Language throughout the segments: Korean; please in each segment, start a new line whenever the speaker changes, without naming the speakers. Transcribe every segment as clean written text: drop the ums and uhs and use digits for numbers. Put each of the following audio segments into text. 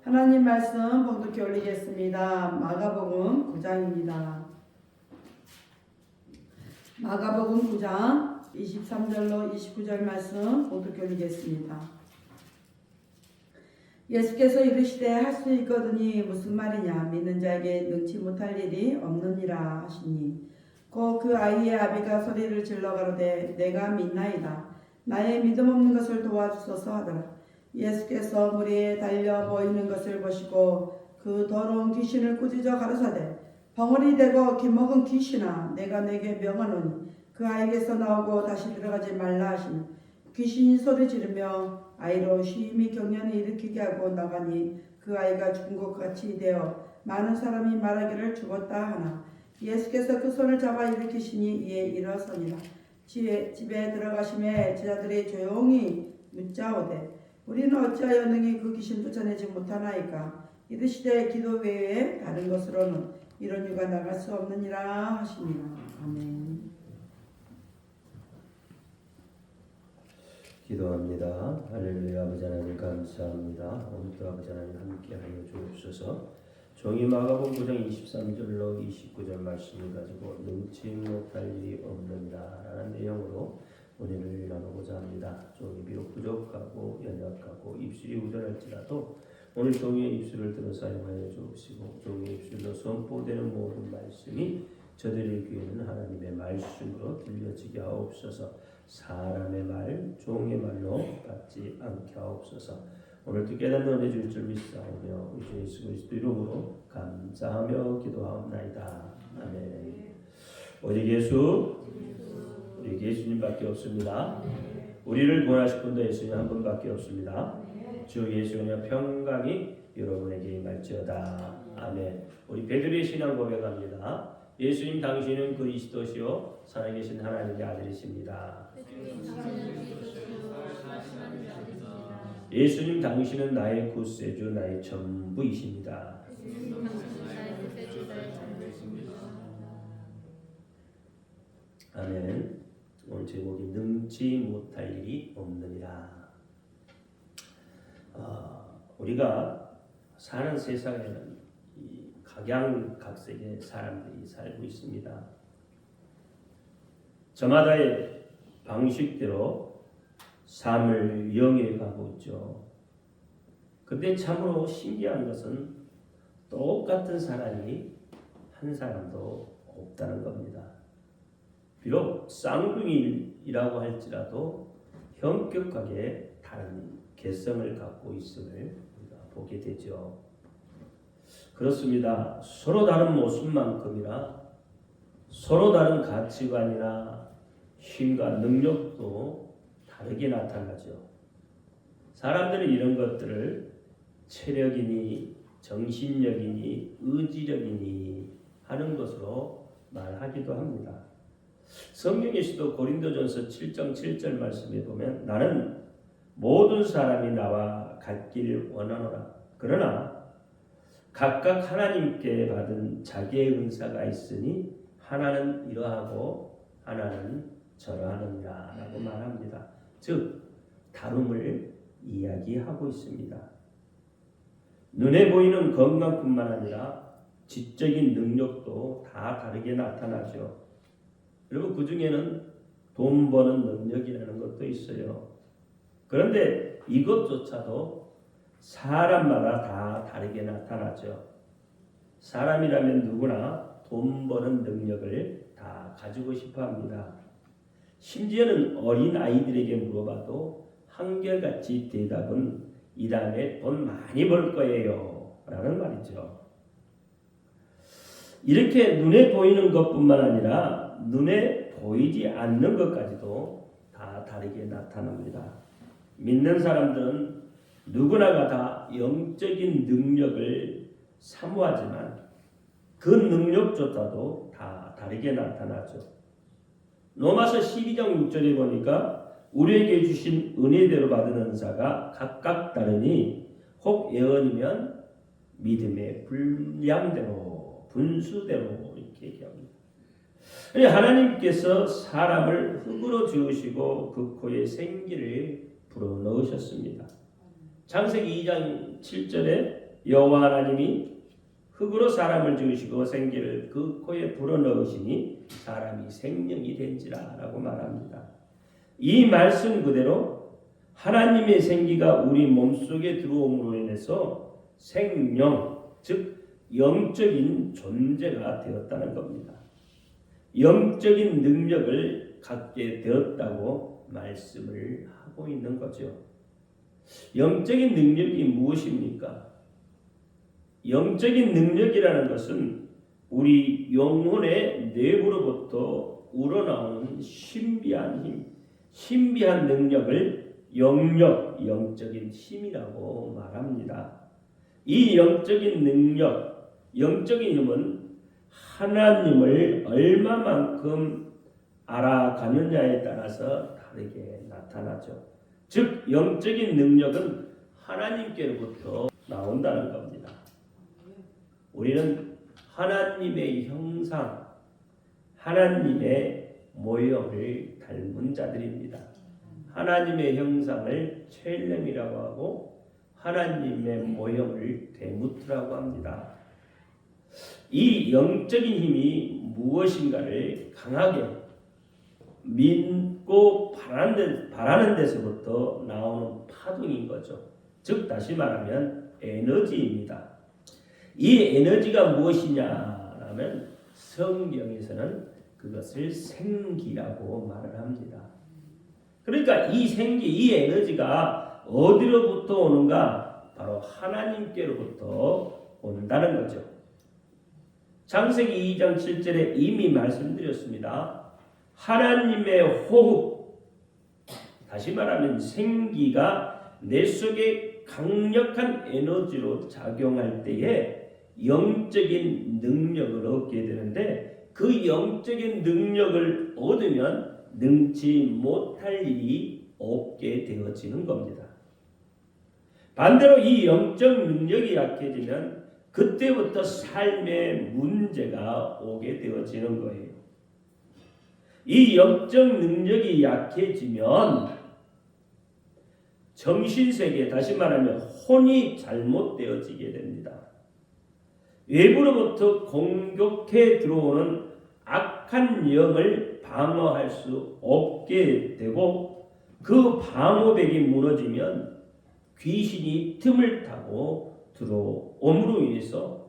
하나님 말씀 봉독해 올리겠습니다. 마가복음 9장입니다. 마가복음 9장 23절로 29절 말씀 봉독해 올리겠습니다. 예수께서 이르시되 할 수 있거든이 무슨 말이냐 믿는 자에게 능치 못할 일이 없느니라 하시니 곧 그 아이의 아비가 소리를 질러 가로되 내가 믿나이다 나의 믿음 없는 것을 도와주소서 하더라. 예수께서 물에 달려 보이는 것을 보시고 그 더러운 귀신을 꾸짖어 가르사대 벙어리 되고 기먹은 귀신아 내가 내게 명하노니 그 아이에게서 나오고 다시 들어가지 말라 하시니 귀신이 소리 지르며 아이로 심히 경련을 일으키게 하고 나가니 그 아이가 죽은 것 같이 되어 많은 사람이 말하기를 죽었다 하나 예수께서 그 손을 잡아 일으키시니 이에 일어서니라. 집에 들어가심에 제자들이 조용히 묻자오되 우리는 어찌하여 능히 그 귀신 쫓아내지 못하나이까 이르시되 기도 외에 다른 것으로는 이런 유가 나갈 수 없느니라 하시니라. 아멘.
기도합니다. 할렐루야. 아버지 하나님 감사합니다. 오늘도 아버지 하나님 함께하여 주옵소서. 종이 마가복음 9장 23절로 29절 말씀을 가지고 능치 못할 일이 없느니라 라는 내용으로 은혜를 나누고자 합니다. 종이 비록 부족하고 연약하고 입술이 우절할지라도 오늘 종이의 입술을 들어 사용하여 주옵시고 종이의 입술로 선포되는 모든 말씀이 저들의 귀에는 하나님의 말씀으로 들려지게 하옵소서. 사람의 말, 종의 말로 받지 않게 하옵소서. 오늘도 깨닫는 은혜 줄 줄 믿사오며 우리 주 예수 그리스도 이름으로 감사하며 기도하옵나이다. 아멘. 오직 예수, 우리 예수님밖에 없습니다. 우리를 구원하실 분도 예수님 한 분밖에 없습니다. 주 예수님의 평강이 여러분에게 임할지어다. 아멘. 우리 베드로의 신앙 고백합니다. 예수님 당신은 그리스도시요 살아계신 하나님의 아들이십니다. 예수님 당신은 나의 구세주 나의 전부이십니다. 아멘. 오늘 제목이 능치 못할 일이 없느니라. 우리가 사는 세상에는 이 각양각색의 사람들이 살고 있습니다. 저마다의 방식대로 삶을 영위해가고 있죠. 근데 참으로 신기한 것은 똑같은 사람이 한 사람도 없다는 겁니다. 비록 쌍둥이라고 할지라도 현격하게 다른 개성을 갖고 있음을 우리가 보게 되죠. 그렇습니다. 서로 다른 모습만큼이나 서로 다른 가치관이나 힘과 능력도 다르게 나타나죠. 사람들은 이런 것들을 체력이니 정신력이니 의지력이니 하는 것으로 말하기도 합니다. 성경에서도 고린도전서 7장 7절 말씀에 보면 나는 모든 사람이 나와 같길 원하노라. 그러나 각각 하나님께 받은 자기의 은사가 있으니 하나는 이러하고 하나는 저러하느니라 라고 말합니다. 즉 다름을 이야기하고 있습니다. 눈에 보이는 건강뿐만 아니라 지적인 능력도 다 다르게 나타나죠. 그리고 그 중에는 돈 버는 능력이라는 것도 있어요. 그런데 이것조차도 사람마다 다 다르게 나타나죠. 사람이라면 누구나 돈 버는 능력을 다 가지고 싶어 합니다. 심지어는 어린 아이들에게 물어봐도 한결같이 대답은 이 다음에 돈 많이 벌 거예요 라는 말이죠. 이렇게 눈에 보이는 것뿐만 아니라 눈에 보이지 않는 것까지도 다 다르게 나타납니다. 믿는 사람들은 누구나가 다 영적인 능력을 사모하지만 그 능력조차도 다 다르게 나타나죠. 로마서 12장 6절에 보니까 우리에게 주신 은혜대로 받은 은사가 각각 다르니 혹 예언이면 믿음의 분량대로 분수대로 이렇게 얘기합니다. 하나님께서 사람을 흙으로 지으시고 그 코에 생기를 불어넣으셨습니다. 창세기 2장 7절에 여호와 하나님이 흙으로 사람을 지으시고 생기를 그 코에 불어넣으시니 사람이 생명이 된지라 라고 말합니다. 이 말씀 그대로 하나님의 생기가 우리 몸속에 들어옴으로 인해서 생명, 즉 영적인 존재가 되었다는 겁니다. 영적인 능력을 갖게 되었다고 말씀을 하고 있는 거죠. 영적인 능력이 무엇입니까? 영적인 능력이라는 것은 우리 영혼의 내부로부터 우러나오는 신비한 힘, 신비한 능력을 영력, 영적인 힘이라고 말합니다. 이 영적인 능력, 영적인 힘은 하나님을 얼마만큼 알아가느냐에 따라서 다르게 나타나죠. 즉 영적인 능력은 하나님께로부터 나온다는 겁니다. 우리는 하나님의 형상, 하나님의 모형을 닮은 자들입니다. 하나님의 형상을 첼렘이라고 하고 하나님의 모형을 데무트라고 합니다. 이 영적인 힘이 무엇인가를 강하게 믿고 바라는 데서부터 나오는 파동인 거죠. 즉 다시 말하면 에너지입니다. 이 에너지가 무엇이냐라면 성경에서는 그것을 생기라고 말을 합니다. 그러니까 이 생기, 이 에너지가 어디로부터 오는가? 바로 하나님께로부터 온다는 거죠. 창세기 2장 7절에 이미 말씀드렸습니다. 하나님의 호흡, 다시 말하면 생기가 내 속에 강력한 에너지로 작용할 때에 영적인 능력을 얻게 되는데 그 영적인 능력을 얻으면 능치 못할 일이 없게 되어지는 겁니다. 반대로 이 영적 능력이 약해지면 그때부터 삶의 문제가 오게 되어지는 거예요. 이 영적 능력이 약해지면 정신세계, 다시 말하면 혼이 잘못되어지게 됩니다. 외부로부터 공격해 들어오는 악한 영을 방어할 수 없게 되고 그 방어벽이 무너지면 귀신이 틈을 타고 들어옴으로 인해서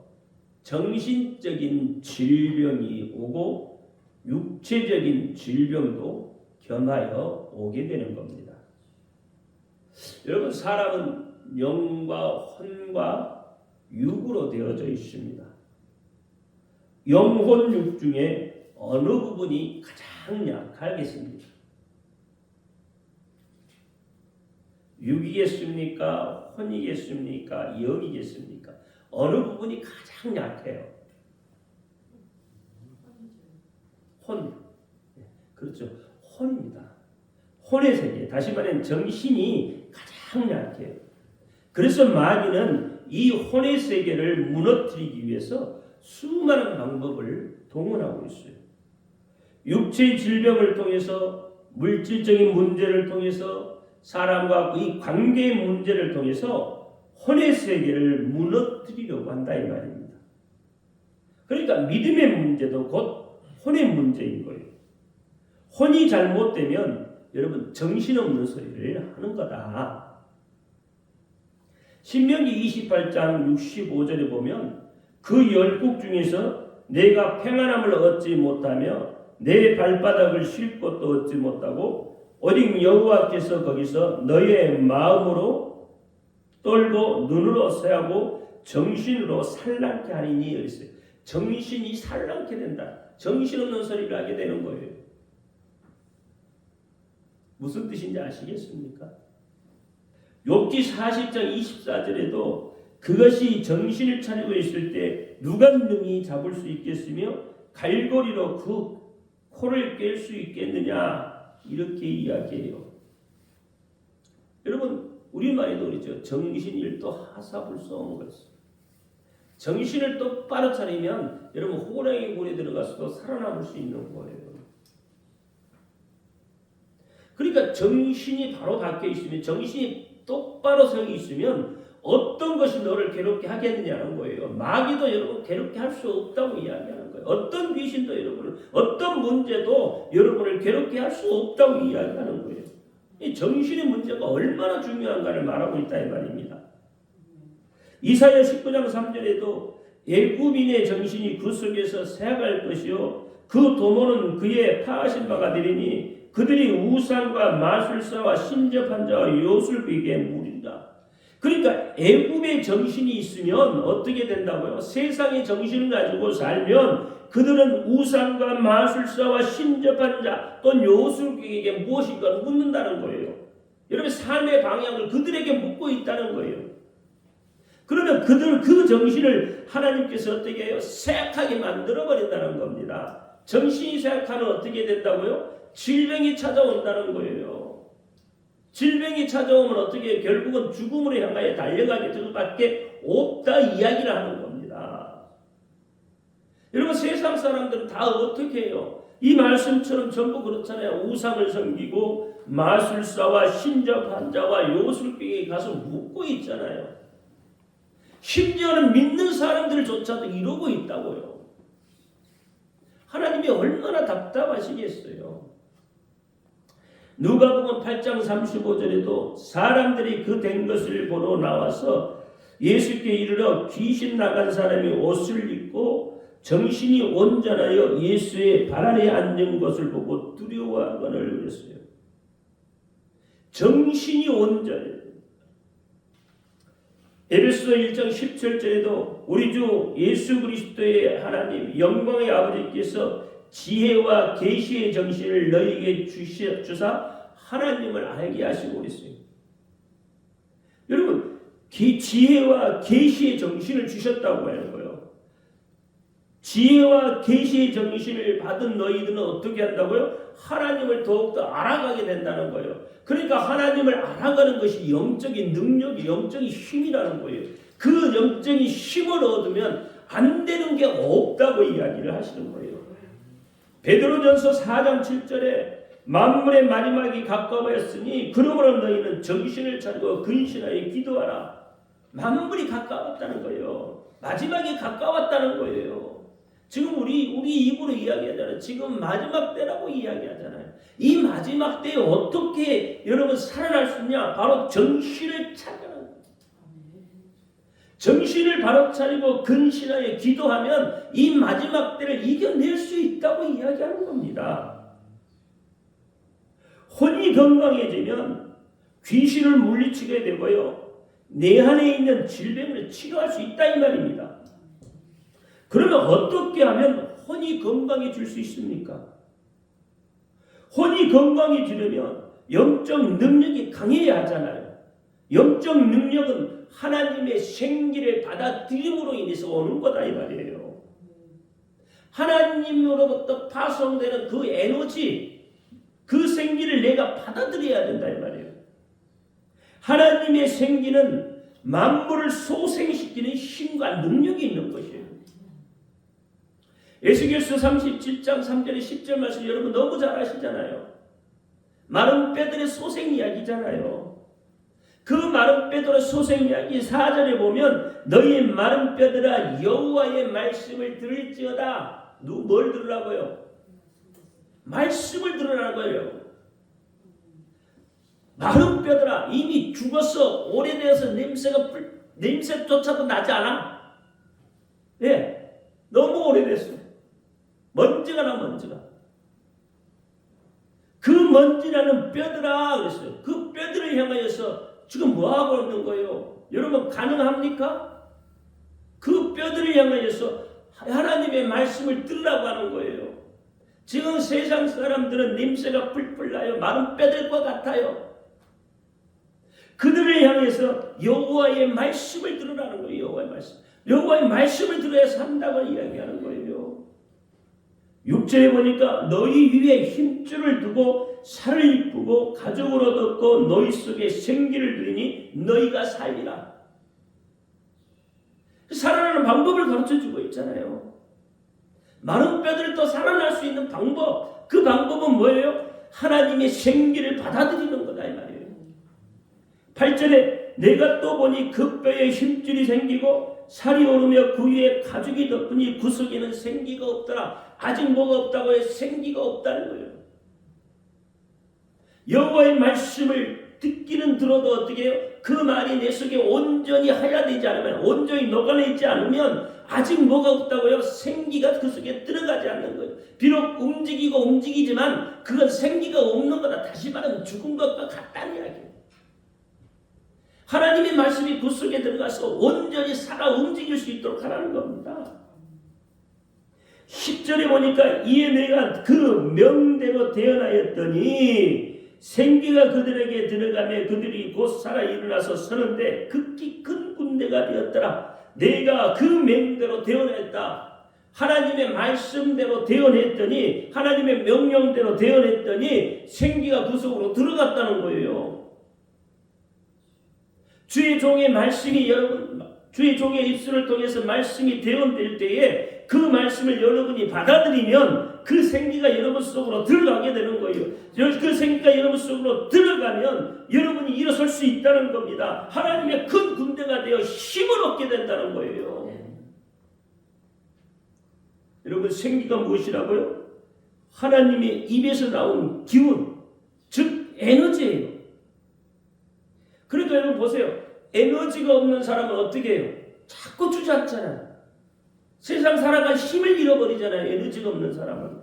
정신적인 질병이 오고 육체적인 질병도 겸하여 오게 되는 겁니다. 여러분, 사람은 영과 혼과 육으로 되어져 있습니다. 영혼 육 중에 어느 부분이 가장 약하겠습니까? 육이겠습니까? 혼이겠습니까? 영이겠습니까? 어느 부분이 가장 약해요? 혼. 그렇죠. 혼입니다. 혼의 세계, 다시 말하면 정신이 가장 약해요. 그래서 마귀는 이 혼의 세계를 무너뜨리기 위해서 수많은 방법을 동원하고 있어요. 육체의 질병을 통해서, 물질적인 문제를 통해서, 사람과 이 관계의 문제를 통해서 혼의 세계를 무너뜨리려고 한다 이 말입니다. 그러니까 믿음의 문제도 곧 혼의 문제인 거예요. 혼이 잘못되면 여러분 정신없는 소리를 하는 거다. 신명기 28장 65절에 보면 그 열국 중에서 내가 평안함을 얻지 못하며 내 발바닥을 쉴 곳도 얻지 못하고 오직 여호와께서 거기서 너의 마음으로 떨고 눈으로 새하고 정신으로 산란케 하리니 이랬어요. 정신이 산란케 된다. 정신없는 소리를 하게 되는 거예요. 무슨 뜻인지 아시겠습니까? 욥기 40장 24절에도 그것이 정신을 차리고 있을 때 누가 능히 잡을 수 있겠으며 갈고리로 그 코를 깰 수 있겠느냐 이렇게 이야기해요. 여러분 우리말에도 그렇죠. 정신일도 하사불성어가 있어요. 정신을 똑바로 차리면 여러분 호랑이 굴에 들어가서도 살아남을 수 있는 거예요. 그러니까 정신이 바로 닫혀 있으면 정신이 똑바로 서 있으면 어떤 것이 너를 괴롭게 하겠느냐는 거예요. 마귀도 여러분 괴롭게 할 수 없다고 이야기하는 거예요. 어떤 귀신도 여러분을, 어떤 문제도 여러분을 괴롭게 할 수 없다고 이야기하는 거예요. 이 정신의 문제가 얼마나 중요한가를 말하고 있다 이 말입니다. 이사야 19장 3절에도 애굽인의 정신이 그 속에서 새어갈 것이요 그 도모는 그의 파하신 바가 되리니 그들이 우상과 마술사와 신접한 자와 요술비에게 물이라. 그러니까 애굽의 정신이 있으면 어떻게 된다고요? 세상의 정신을 가지고 살면 그들은 우상과 마술사와 신접한 자 또는 요술비에게 무엇인가 묻는다는 거예요. 여러분 삶의 방향을 그들에게 묻고 있다는 거예요. 그러면 그들 그 정신을 하나님께서 어떻게 해요? 쇠약하게 만들어 버린다는 겁니다. 정신이 쇠약하면 어떻게 된다고요? 질병이 찾아온다는 거예요. 질병이 찾아오면 어떻게 해요? 결국은 죽음으로 향하여 달려가게 될 수밖에 없다 이야기를 하는 겁니다. 여러분 세상 사람들은 다 어떻게 해요? 이 말씀처럼 전부 그렇잖아요. 우상을 섬기고 마술사와 신접한 자와 요술병에 가서 묻고 있잖아요. 심지어는 믿는 사람들조차도 이러고 있다고요. 하나님이 얼마나 답답하시겠어요. 누가복음 8장 35절에도 사람들이 그 된 것을 보러 나와서 예수께 이르러 귀신 나간 사람이 옷을 입고 정신이 온전하여 예수의 발 아래에 앉은 것을 보고 두려워하거늘 그랬어요. 정신이 온전해요. 에베소서 1장 17절에도 우리 주 예수 그리스도의 하나님 영광의 아버지께서 지혜와 계시의 정신을 너희에게 주사 하나님을 알게 하시고 그랬어요. 여러분 지혜와 계시의 정신을 주셨다고 하는 거예요. 지혜와 계시의 정신을 받은 너희들은 어떻게 한다고요? 하나님을 더욱더 알아가게 된다는 거예요. 그러니까 하나님을 알아가는 것이 영적인 능력이 영적인 힘이라는 거예요. 그 영적인 힘을 얻으면 안 되는 게 없다고 이야기를 하시는 거예요. 베드로전서 4장 7절에 만물의 마지막이 가까워졌으니 그러므로 너희는 정신을 차리고 근신하여 기도하라. 만물이 가까웠다는 거예요. 마지막이 가까웠다는 거예요. 지금 우리 입으로 이야기하잖아요. 지금 마지막 때라고 이야기하잖아요. 이 마지막 때에 어떻게 여러분 살아날 수 있냐? 바로 정신을 차리는 거예요. 정신을 바로 차리고 근신하여 기도하면 이 마지막 때를 이겨낼 수 있다고 이야기하는 겁니다. 혼이 건강해지면 귀신을 물리치게 되고요. 내 안에 있는 질병을 치료할 수 있다 이 말입니다. 그러면 어떻게 하면 혼이 건강해질 수 있습니까? 혼이 건강해지려면 영적 능력이 강해야 하잖아요. 영적 능력은 하나님의 생기를 받아들임으로 인해서 오는 거다 이 말이에요. 하나님으로부터 파송되는 그 에너지, 그 생기를 내가 받아들여야 된다 이 말이에요. 하나님의 생기는 만물을 소생시키는 힘과 능력이 있는 것이에요. 에스겔서 37장 3절에 10절 말씀 여러분 너무 잘 아시잖아요. 마른 뼈들의 소생 이야기잖아요. 그 마른 뼈들의 소생 이야기 4절에 보면 너희 마른 뼈들아 여호와의 말씀을 들을지어다. 뭘 들으라고요? 말씀을 들으라는 거예요. 마른 뼈들아 이미 죽어서 오래되어서 냄새조차도 나지 않아? 예, 너무 오래됐어. 먼지가 나 먼지가. 그 먼지라는 뼈들아 그랬어요. 그 뼈들을 향하여서 지금 뭐하고 있는 거예요? 여러분 가능합니까? 그 뼈들을 향하여서 하나님의 말씀을 들으라고 하는 거예요. 지금 세상 사람들은 냄새가 풀풀 나요. 마른 뼈들과 같아요. 그들을 향해서 여호와의 말씀을 들으라는 거예요. 여호와의 말씀. 여호와의 말씀을 들어야 산다고 이야기하는 거예요. 6절에 보니까 너희 위에 힘줄을 두고 살을 이쁘고 가족을 얻었고 너희 속에 생기를 들이니 너희가 살리라. 살아나는 방법을 가르쳐주고 있잖아요. 마른 뼈들이 또 살아날 수 있는 방법, 그 방법은 뭐예요? 하나님의 생기를 받아들이는 거다 이 말이에요. 8절에 그런데 내가 또 보니 그 뼈에 힘줄이 생기고 살이 오르며 그 위에 가죽이 덮으니 그 속에는 생기가 없더라. 아직 뭐가 없다고 해요? 생기가 없다는 거예요. 여호와의 말씀을 듣기는 들어도 어떻게 해요? 그 말이 내 속에 온전히 하야되지 않으면, 온전히 녹아내 있지 않으면 아직 뭐가 없다고요? 생기가 그 속에 들어가지 않는 거예요. 비록 움직이지만 그건 생기가 없는 거다. 다시 말하면 죽은 것과 같다는 이야기예요. 하나님의 말씀이 그 속에 들어가서 온전히 살아 움직일 수 있도록 하라는 겁니다. 10절에 보니까 이에 내가 그 명대로 대언하였더니 생기가 그들에게 들어가며 그들이 곧 살아 일어나서 서는데 극히 큰 군대가 되었더라. 내가 그 명대로 대언했다. 하나님의 말씀대로 대언했더니, 하나님의 명령대로 대언했더니 생기가 그 속으로 들어갔다는 거예요. 주의 종의 말씀이 주의 종의 입술을 통해서 말씀이 대언될 때에 그 말씀을 여러분이 받아들이면 그 생기가 여러분 속으로 들어가게 되는 거예요. 그 생기가 여러분 속으로 들어가면 여러분이 일어설 수 있다는 겁니다. 하나님의 큰 군대가 되어 힘을 얻게 된다는 거예요. 여러분, 생기가 무엇이라고요? 하나님의 입에서 나온 기운, 즉 에너지예요. 그러니까 여러분 보세요. 에너지가 없는 사람은 어떻게 해요? 자꾸 주저앉잖아요. 세상 살아갈 힘을 잃어버리잖아요. 에너지가 없는 사람은.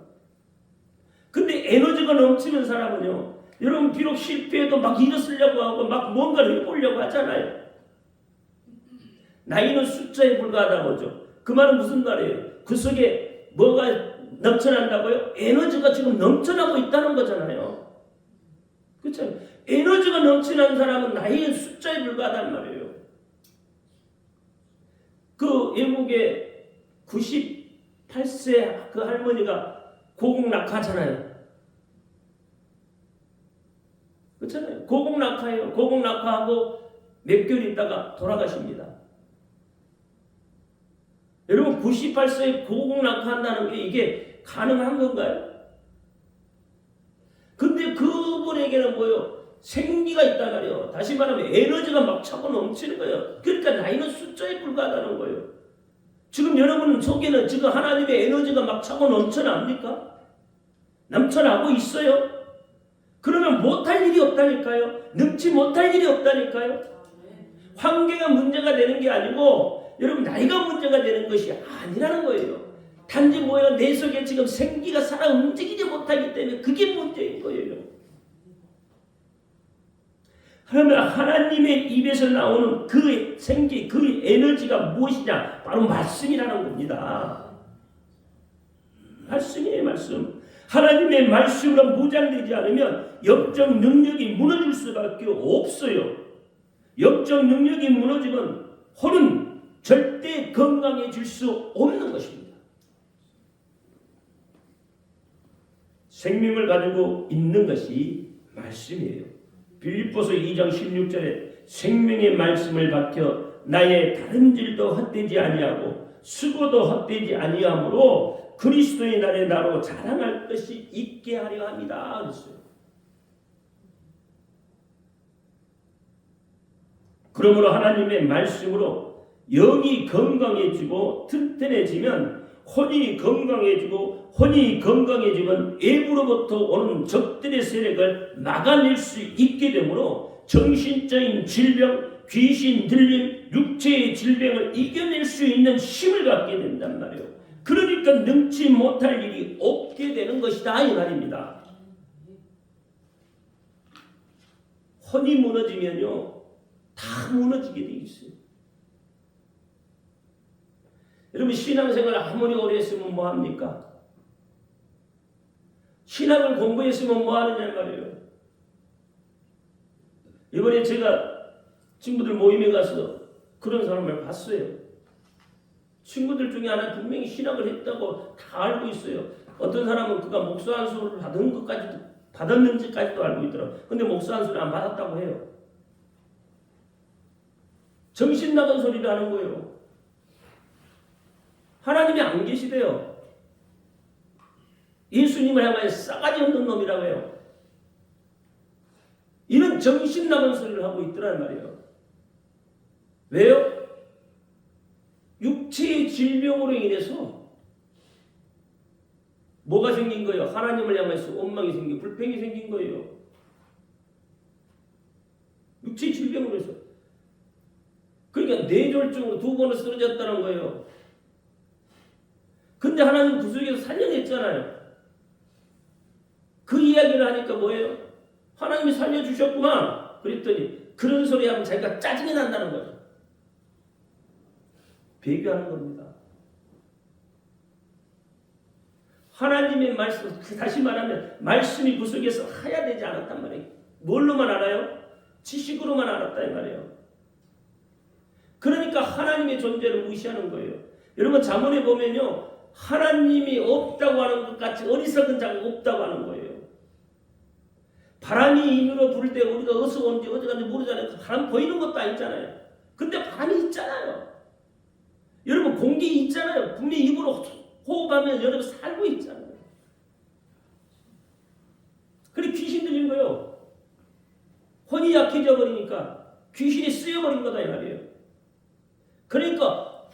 근데 에너지가 넘치는 사람은요, 여러분 비록 실패해도 막 일어서려고 하고 막 뭔가를 해보려고 하잖아요. 나이는 숫자에 불과하다고 하죠. 그 말은 무슨 말이에요? 그 속에 뭐가 넘쳐난다고요? 에너지가 지금 넘쳐나고 있다는 거잖아요. 그렇죠? 에너지가 넘치는 사람은 나이의 숫자에 불과하단 말이에요. 그 외국의 98세 그 할머니가 고국낙하잖아요. 그렇잖아요. 고국낙하예요. 고국낙하하고 몇 개월 있다가 돌아가십니다. 여러분 98세에 고국낙하한다는 게 이게 가능한 건가요? 근데 그분에게는 뭐예요? 생기가 있단 말이에요. 다시 말하면 에너지가 막 차고 넘치는 거예요. 그러니까 나이는 숫자에 불과하다는 거예요. 지금 여러분 속에는 지금 하나님의 에너지가 막 차고 넘쳐납니까? 넘쳐나고 있어요? 그러면 못할 일이 없다니까요. 능치 못할 일이 없다니까요. 환경가 문제가 되는 게 아니고 여러분 나이가 문제가 되는 것이 아니라는 거예요. 단지 뭐예요? 내 속에 지금 생기가 살아 움직이지 못하기 때문에 그게 문제인 거예요. 그러면 하나님의 입에서 나오는 그 생기, 그 에너지가 무엇이냐? 바로 말씀이라는 겁니다. 말씀이에요, 말씀. 하나님의 말씀으로 무장되지 않으면 영적 능력이 무너질 수밖에 없어요. 영적 능력이 무너지면 혼은 절대 건강해질 수 없는 것입니다. 생명을 가지고 있는 것이 말씀이에요. 빌립보서 2장 16절에 생명의 말씀을 밝혀 나의 다른 질도 헛되지 아니하고 수고도 헛되지 아니하므로 그리스도의 날에 나로 자랑할 것이 있게 하려 합니다. 그랬어요. 그러므로 하나님의 말씀으로 영이 건강해지고 튼튼해지면 혼이 건강해지고 혼이 건강해지면 외부로부터 오는 적들의 세력을 막아낼 수 있게 되므로 정신적인 질병, 귀신 들림, 육체의 질병을 이겨낼 수 있는 힘을 갖게 된단 말이에요. 그러니까 능치 못할 일이 없게 되는 것이다 이 말입니다. 혼이 무너지면요 다 무너지게 돼 있어요. 여러분 신앙생활을 아무리 오래 했으면 뭐합니까? 신학을 공부했으면 뭐하느냐 말이에요. 이번에 제가 친구들 모임에 가서 그런 사람을 봤어요. 친구들 중에 하나 분명히 신학을 했다고 다 알고 있어요. 어떤 사람은 그가 목사 안수를 받은 것까지도 받았는지까지도 알고 있더라고요. 근데 목사 안수를 안 받았다고 해요. 정신 나간 소리를 하는 거예요. 하나님이 안 계시대요. 예수님을 향하여 싸가지 없는 놈이라고 해요. 이런 정신 나간 소리를 하고 있더란 말이에요. 왜요? 육체의 질병으로 인해서 뭐가 생긴 거예요? 하나님을 향해서 원망이 생기고 불평이 생긴 거예요. 육체의 질병으로 해서. 그러니까 뇌졸중으로 2번을 쓰러졌다는 거예요. 근데 하나님 그 속에서 살려냈잖아요. 그 이야기를 하니까 뭐예요? 하나님이 살려주셨구만. 그랬더니 그런 소리 하면 자기가 짜증이 난다는 거죠. 배교하는 겁니다. 하나님의 말씀, 다시 말하면 말씀이 그 속에서 해야 되지 않았단 말이에요. 뭘로만 알아요? 지식으로만 알았다 이 말이에요. 그러니까 하나님의 존재를 무시하는 거예요. 여러분 잠언에 보면요, 하나님이 없다고 하는 것 같이 어리석은 자가 없다고 하는 거예요. 바람이 인으로 부를 때 우리가 어디서 온지 어디 갔는지 모르잖아요. 바람 보이는 것도 아니잖아요. 근데 바람이 있잖아요. 여러분 공기 있잖아요. 분명히 입으로 호흡하면 여러분 살고 있잖아요. 그래 귀신 들린 거예요. 혼이 약해져 버리니까 귀신이 쓰여버린 거다 이 말이에요. 그러니까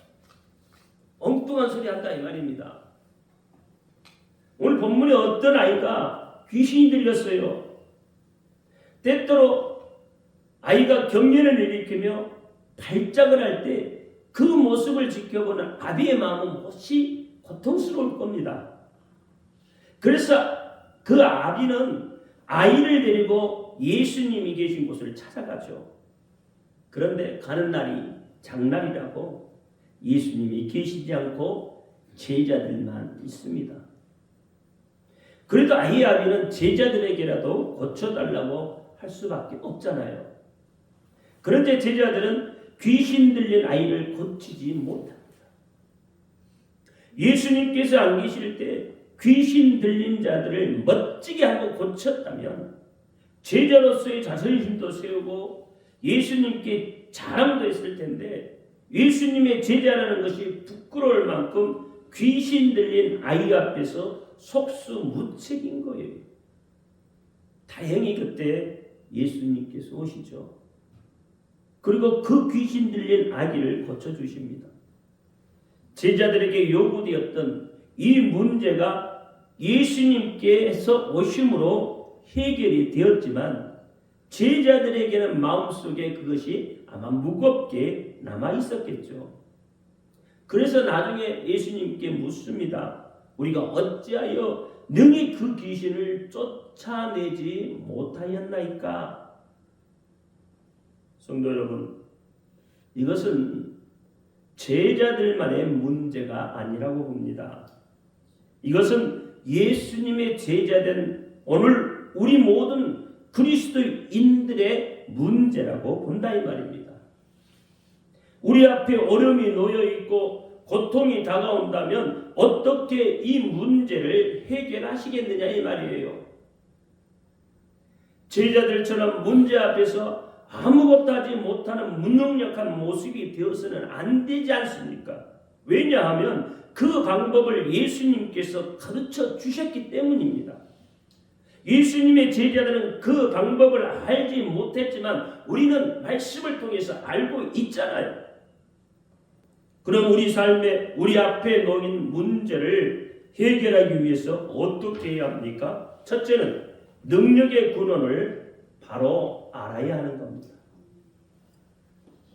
엉뚱한 소리 한다 이 말입니다. 오늘 본문에 어떤 아이가 귀신이 들렸어요. 때때로 아이가 경련을 일으키며 발작을 할 때 그 모습을 지켜보는 아비의 마음은 몹시 고통스러울 겁니다. 그래서 그 아비는 아이를 데리고 예수님이 계신 곳을 찾아가죠. 그런데 가는 날이 장날이라고 예수님이 계시지 않고 제자들만 있습니다. 그래도 아이의 아비는 제자들에게라도 고쳐달라고 할 수밖에 없잖아요. 그런데 제자들은 귀신 들린 아이를 고치지 못합니다. 예수님께서 안 계실 때 귀신 들린 자들을 멋지게 한번 고쳤다면 제자로서의 자존심도 세우고 예수님께 자랑도 했을 텐데, 예수님의 제자라는 것이 부끄러울 만큼 귀신 들린 아이 앞에서 속수무책인 거예요. 다행히 그때 예수님께서 오시죠. 그리고 그 귀신 들린 아기를 고쳐주십니다. 제자들에게 요구되었던 이 문제가 예수님께서 오심으로 해결이 되었지만 제자들에게는 마음속에 그것이 아마 무겁게 남아 있었겠죠. 그래서 나중에 예수님께 묻습니다. 우리가 어찌하여 능히 그 귀신을 쫓아내지 못하였나이까? 성도 여러분, 이것은 제자들만의 문제가 아니라고 봅니다. 이것은 예수님의 제자된 오늘 우리 모든 그리스도인들의 문제라고 본다 이 말입니다. 우리 앞에 어려움이 놓여 있고 고통이 다가온다면 어떻게 이 문제를 해결하시겠느냐 이 말이에요. 제자들처럼 문제 앞에서 아무것도 하지 못하는 무능력한 모습이 되어서는 안 되지 않습니까? 왜냐하면 그 방법을 예수님께서 가르쳐 주셨기 때문입니다. 예수님의 제자들은 그 방법을 알지 못했지만 우리는 말씀을 통해서 알고 있잖아요. 그럼 우리 삶에 우리 앞에 놓인 문제를 해결하기 위해서 어떻게 해야 합니까? 첫째는 능력의 근원을 바로 알아야 하는 겁니다.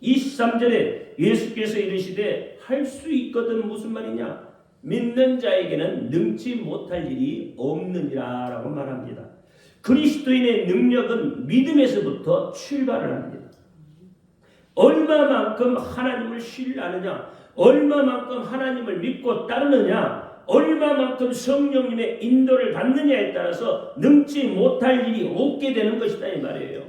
23절에 예수께서 이르시되 할 수 있거든 무슨 말이냐? 믿는 자에게는 능치 못할 일이 없느니라 라고 말합니다. 그리스도인의 능력은 믿음에서부터 출발을 합니다. 얼마만큼 하나님을 신뢰하느냐, 얼마만큼 하나님을 믿고 따르느냐, 얼마만큼 성령님의 인도를 받느냐에 따라서 능치 못할 일이 없게 되는 것이다 이 말이에요.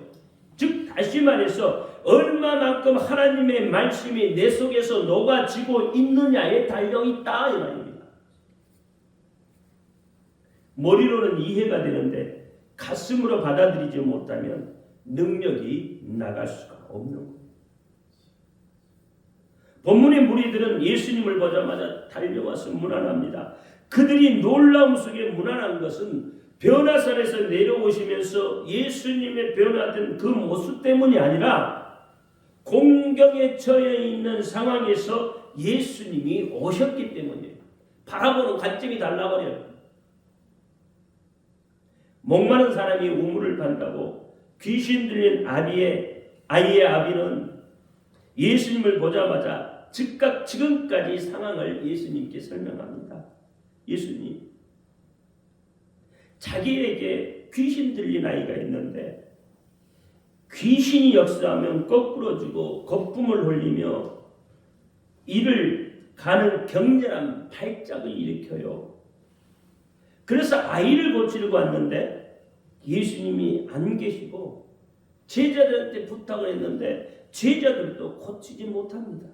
즉 다시 말해서 얼마만큼 하나님의 말씀이 내 속에서 녹아지고 있느냐에 달려있다 이 말입니다. 머리로는 이해가 되는데 가슴으로 받아들이지 못하면 능력이 나갈 수가 없는 거예요. 본문의 무리들은 예수님을 보자마자 달려와서 문안합니다. 그들이 놀라움 속에 문안한 것은 변화산에서 내려오시면서 예수님의 변화된 그 모습 때문이 아니라 공경에 처해 있는 상황에서 예수님이 오셨기 때문이에요. 바라보는 관점이 달라버려요. 목마른 사람이 우물을 판다고 귀신 들린 아이의 아비는 예수님을 보자마자 즉각 지금까지 상황을 예수님께 설명합니다. 예수님, 자기에게 귀신 들린 아이가 있는데 귀신이 역사하면 거꾸로 주고 거품을 흘리며 이를 가는 격렬한 발작을 일으켜요. 그래서 아이를 고치려고 왔는데 예수님이 안 계시고 제자들한테 부탁을 했는데 제자들도 고치지 못합니다.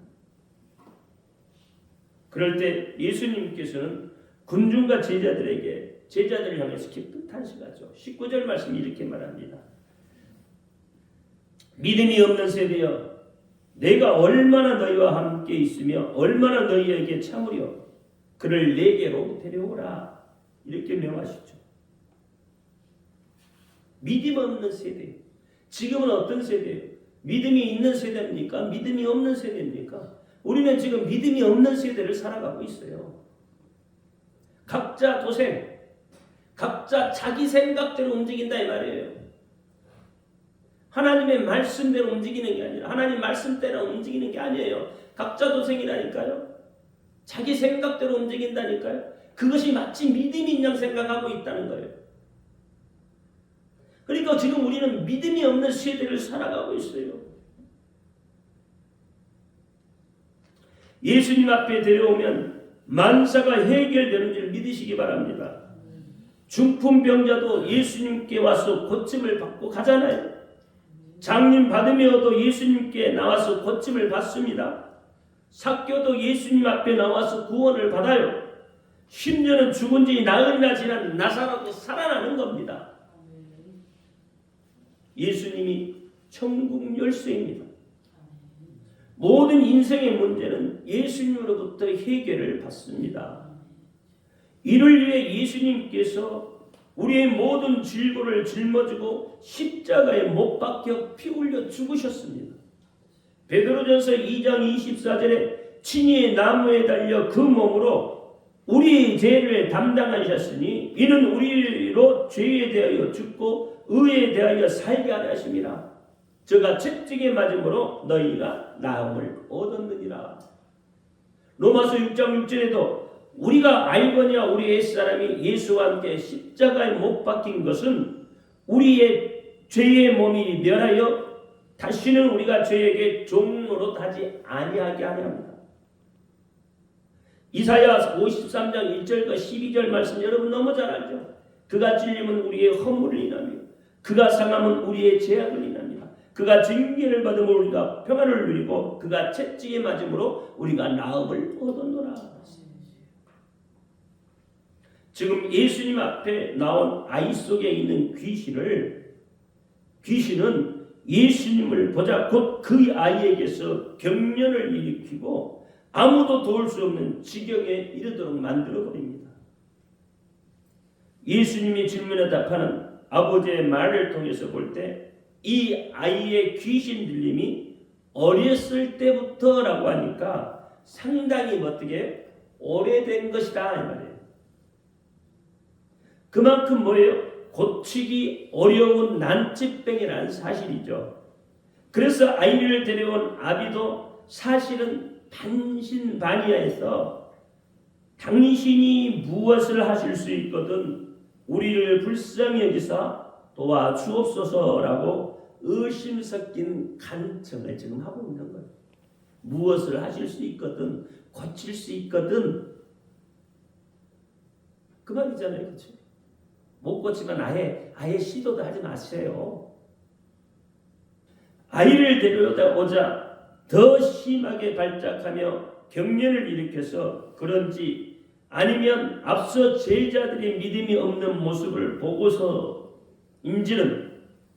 그럴 때 예수님께서는 군중과 제자들을 향해서 깊은 탄식하죠. 19절 말씀이 이렇게 말합니다. 믿음이 없는 세대여, 내가 얼마나 너희와 함께 있으며 얼마나 너희에게 참으려 그를 내게로 데려오라. 이렇게 명하시죠. 믿음 없는 세대. 지금은 어떤 세대예요? 믿음이 있는 세대입니까? 믿음이 없는 세대입니까? 우리는 지금 믿음이 없는 세대를 살아가고 있어요. 각자 도생, 각자 자기 생각대로 움직인다 이 말이에요. 하나님의 말씀대로 움직이는 게 아니라 하나님 말씀대로 움직이는 게 아니에요. 각자 도생이라니까요. 자기 생각대로 움직인다니까요. 그것이 마치 믿음인 양 생각하고 있다는 거예요. 그러니까 지금 우리는 믿음이 없는 세대를 살아가고 있어요. 예수님 앞에 데려오면 만사가 해결되는 줄 믿으시기 바랍니다. 중풍병자도 예수님께 와서 고침을 받고 가잖아요. 장님 받으며도 예수님께 나와서 고침을 받습니다. 삭개도 예수님 앞에 나와서 구원을 받아요. 심지어는 죽은 지 나흘이나 지난 나사로도 살아나는 겁니다. 예수님이 천국 열쇠입니다. 모든 인생의 문제는 예수님으로부터 해결을 받습니다. 이를 위해 예수님께서 우리의 모든 질고를 짊어지고 십자가에 못 박혀 피 흘려 죽으셨습니다. 베드로전서 2장 24절에 친히 나무에 달려 그 몸으로 우리의 죄를 담당하셨으니 이는 우리로 죄에 대하여 죽고 의에 대하여 살게 하려 하심이라. 저가 채찍에 맞음으로 너희가 나음을 얻었느니라. 로마서 6장 6절에도 우리가 알거니와 우리 옛사람이 예수와 함께 십자가에 못 박힌 것은 우리의 죄의 몸이 멸하여 다시는 우리가 죄에게 종로로 하지 아니하게 하려 합니다. 이사야 53장 1절과 12절 말씀 여러분 너무 잘 알죠. 그가 찔림은 우리의 허물을 인하며 그가 상함은 우리의 죄악을 인하며 그가 징계를 받음으로 우리가 평안을 누리고 그가 채찍에 맞음으로 우리가 나음을 얻었노라. 지금 예수님 앞에 나온 아이 속에 있는 귀신은 예수님을 보자 곧 그 아이에게서 경련을 일으키고 아무도 도울 수 없는 지경에 이르도록 만들어버립니다. 예수님이 질문에 답하는 아버지의 말을 통해서 볼 때 이 아이의 귀신 들림이 어렸을 때부터라고 하니까 상당히 어떻게 오래된 것이다 이 말이에요. 그만큼 뭐예요? 고치기 어려운 난치병이라는 사실이죠. 그래서 아이를 데려온 아비도 사실은 반신반의하에서 당신이 무엇을 하실 수 있거든 우리를 불쌍히 여기사 도와주옵소서라고 의심 섞인 간청을 지금 하고 있는 거예요. 무엇을 하실 수 있거든 고칠 수 있거든 그 말이잖아요. 그렇죠? 못 고치면 아예 시도도 하지 마세요. 아이를 데려오자 더 심하게 발작하며 경련을 일으켜서 그런지 아니면 앞서 제자들이 믿음이 없는 모습을 보고서인지는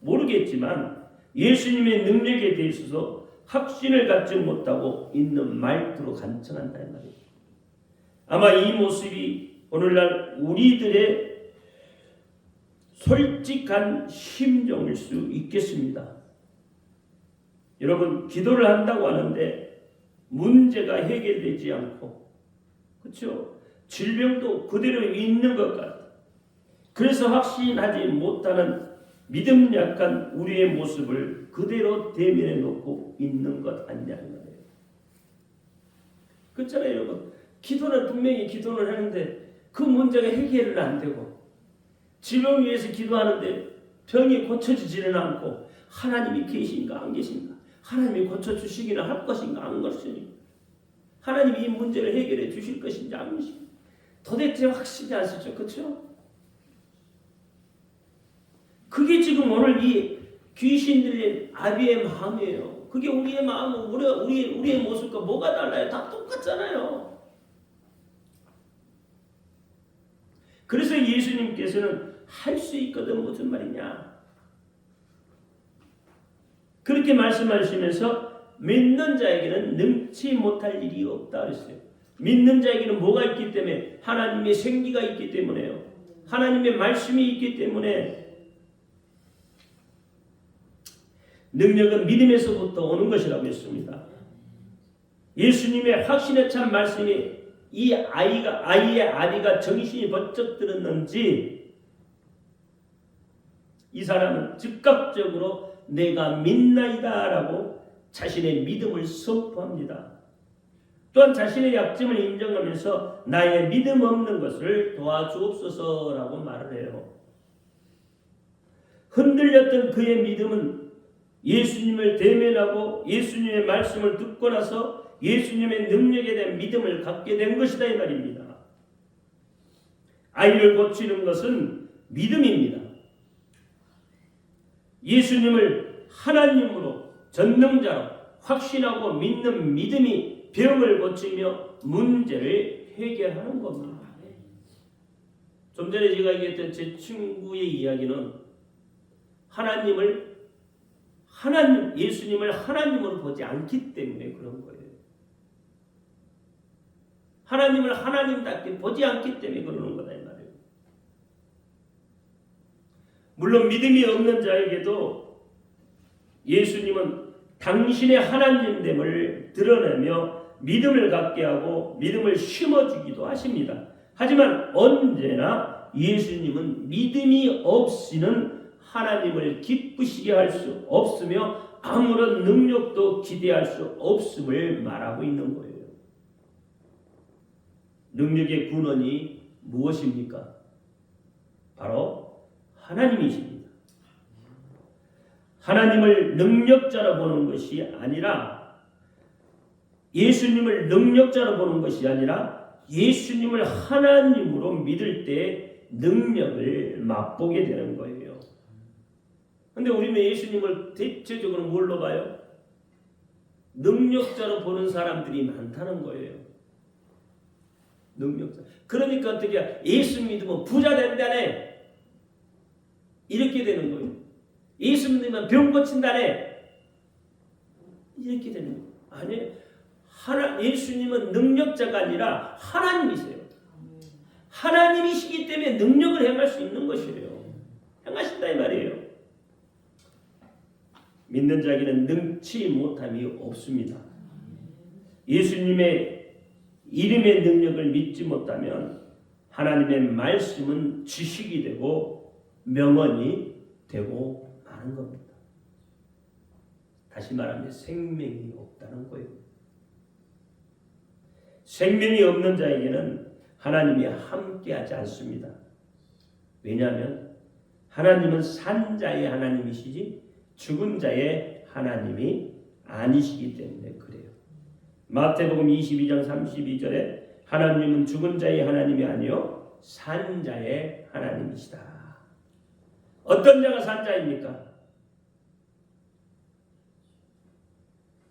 모르겠지만 예수님의 능력에 대해서 확신을 갖지 못하고 있는 말투로 간청한다 이 말이에요. 아마 이 모습이 오늘날 우리들의 솔직한 심정일 수 있겠습니다. 여러분 기도를 한다고 하는데 문제가 해결되지 않고 그렇죠? 질병도 그대로 있는 것 같아요. 그래서 확신하지 못하는 믿음 약한 우리의 모습을 그대로 대면해 놓고 있는 것 아니냐는 거예요. 그렇잖아요, 여러분. 기도는 분명히 기도를 하는데 그 문제가 해결은 안 되고 질병을 위해서 기도하는데 병이 고쳐지지는 않고 하나님이 계신가 안 계신가, 하나님이 고쳐주시기는 할 것인가 안 것인가, 하나님이 이 문제를 해결해 주실 것인지 안 것인가 도대체 확신이 안 서죠. 그렇죠? 그게 지금 오늘 이 귀신 들린 아비의 마음이에요. 그게 우리의 마음은 우리의 모습과 뭐가 달라요? 다 똑같잖아요. 그래서 예수님께서는 할 수 있거든. 무슨 말이냐? 그렇게 말씀하시면서 믿는 자에게는 능치 못할 일이 없다 그랬어요. 믿는 자에게는 뭐가 있기 때문에? 하나님의 생기가 있기 때문에요. 하나님의 말씀이 있기 때문에 능력은 믿음에서부터 오는 것이라고 했습니다. 예수님의 확신에 찬 말씀이 이 아이의 아비가 정신이 번쩍 들었는지 이 사람은 즉각적으로 내가 믿나이다라고 자신의 믿음을 선포합니다. 또한 자신의 약점을 인정하면서 나의 믿음 없는 것을 도와주옵소서라고 말을 해요. 흔들렸던 그의 믿음은 예수님을 대면하고 예수님의 말씀을 듣고 나서 예수님의 능력에 대한 믿음을 갖게 된 것이다 이 말입니다. 아이를 고치는 것은 믿음입니다. 예수님을 하나님으로 전능자로 확신하고 믿는 믿음이 병을 고치며 문제를 해결하는 겁니다. 좀 전에 제가 얘기했던 제 친구의 이야기는 예수님을 하나님으로 보지 않기 때문에 그런 거예요. 하나님을 하나님답게 보지 않기 때문에 그러는 거다 이 말이에요. 물론 믿음이 없는 자에게도 예수님은 당신의 하나님됨을 드러내며 믿음을 갖게 하고 믿음을 심어주기도 하십니다. 하지만 언제나 예수님은 믿음이 없이는 하나님을 기쁘시게 할 수 없으며 아무런 능력도 기대할 수 없음을 말하고 있는 거예요. 능력의 근원이 무엇입니까? 바로 하나님이십니다. 하나님을 능력자로 보는 것이 아니라 예수님을 능력자로 보는 것이 아니라 예수님을 하나님으로 믿을 때 능력을 맛보게 되는 거예요. 그런데 우리는 예수님을 대체적으로 뭘로 봐요? 능력자로 보는 사람들이 많다는 거예요. 능력자. 그러니까 어떻게 예수 믿으면 부자 된다네. 이렇게 되는 거예요. 예수 믿으면 병 고친다네. 이렇게 되는 거예요. 아니에요. 예수님은 능력자가 아니라 하나님이세요. 하나님이시기 때문에 능력을 행할 수 있는 것이에요. 행하신다 이 말이에요. 믿는 자에게는 능치 못함이 없습니다. 예수님의 이름의 능력을 믿지 못하면 하나님의 말씀은 지식이 되고 명언이 되고 마는 겁니다. 다시 말하면 생명이 없다는 거예요. 생명이 없는 자에게는 하나님이 함께하지 않습니다. 왜냐하면 하나님은 산 자의 하나님이시지 죽은 자의 하나님이 아니시기 때문에 그래요. 마태복음 22장 32절에 하나님은 죽은 자의 하나님이 아니요 산 자의 하나님이시다. 어떤 자가 산 자입니까?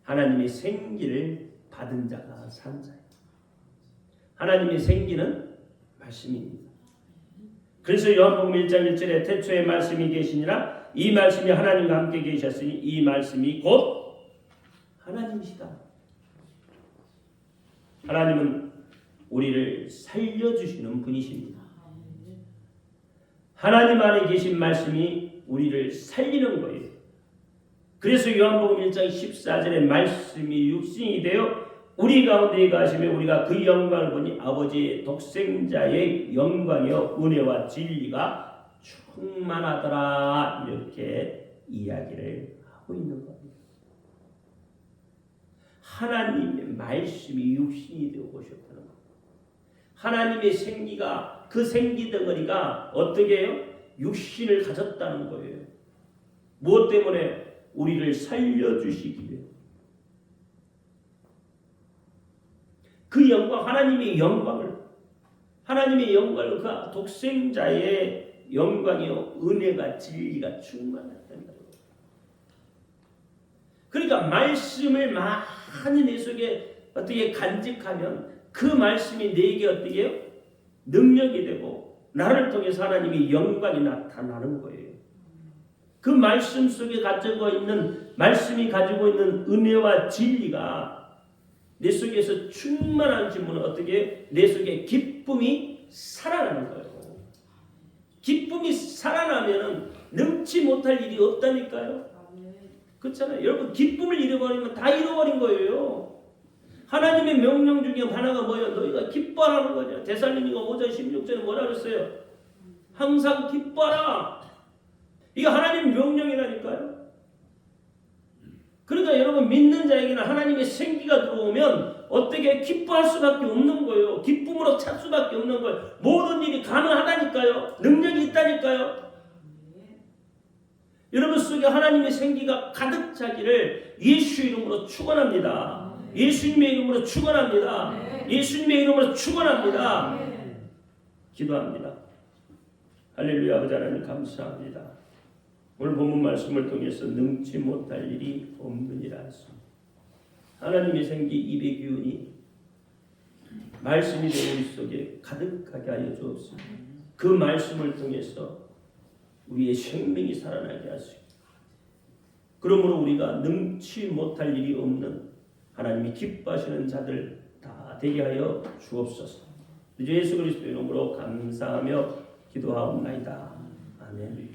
하나님의 생기를 받은 자가 산 자예요. 하나님의 생기는 말씀입니다. 그래서 요한복음 1장 1절에 태초에 말씀이 계시니라 이 말씀이 하나님과 함께 계셨으니 이 말씀이 곧 하나님이시다. 하나님은 우리를 살려주시는 분이십니다. 하나님 안에 계신 말씀이 우리를 살리는 거예요. 그래서 요한복음 1장 14절에 말씀이 육신이 되어 우리 가운데 가시며 우리가 그 영광을 보니 아버지의 독생자의 영광이요 은혜와 진리가 충만하더라 이렇게 이야기를 하고 있는 겁니다. 하나님의 말씀이 육신이 되어 오셨다는 겁니다. 하나님의 생기가 그 생기 덩어리가 어떻게 해요? 육신을 가졌다는 거예요. 무엇 때문에? 우리를 살려주시기 위해. 그 영광, 하나님의 영광을 그 독생자의 영광이요 은혜가 진리가 충만했다는 거예요. 그러니까 말씀을 많이 내 속에 어떻게 간직하면 그 말씀이 내게 어떻게 해요? 능력이 되고 나를 통해서 하나님의 영광이 나타나는 거예요. 그 말씀 속에 가지고 있는 말씀이 가지고 있는 은혜와 진리가 내 속에서 충만한지면 어떻게 내 속에 기쁨이 살아나는 거예요. 기쁨이 살아나면은 능치 못할 일이 없다니까요. 그렇잖아요. 여러분 기쁨을 잃어버리면 다 잃어버린 거예요. 하나님의 명령 중에 하나가 뭐예요? 너희가 기뻐하라는 거죠. 데살로니가 5장 16절에 뭐라 그랬어요? 항상 기뻐하라. 이거 하나님 명령이라니까요. 그러니까 여러분 믿는 자에게는 하나님의 생기가 들어오면 어떻게 기뻐할 수밖에 없는 거예요. 기쁨으로 찰 수밖에 없는 거예요. 모든 일이 가능하다니까요. 능력이 있다니까요. 여러분 속에 하나님의 생기가 가득 차기를 예수 이름으로 축원합니다. 예수님의 이름으로 축원합니다. 예수님의 이름으로 축원합니다. 기도합니다. 할렐루야. 아버지 하나님 감사합니다. 오늘 본문 말씀을 통해서 능치 못할 일이 없느니라 했습니다. 하나님의 생기 입의 기운이 말씀이 된 우리 속에 가득하게 하여 주옵소서. 그 말씀을 통해서 우리의 생명이 살아나게 하시고 그러므로 우리가 능치 못할 일이 없는 하나님이 기뻐하시는 자들 다 되게 하여 주옵소서. 예수 그리스도의 이름으로 감사하며 기도하옵나이다. 아멘.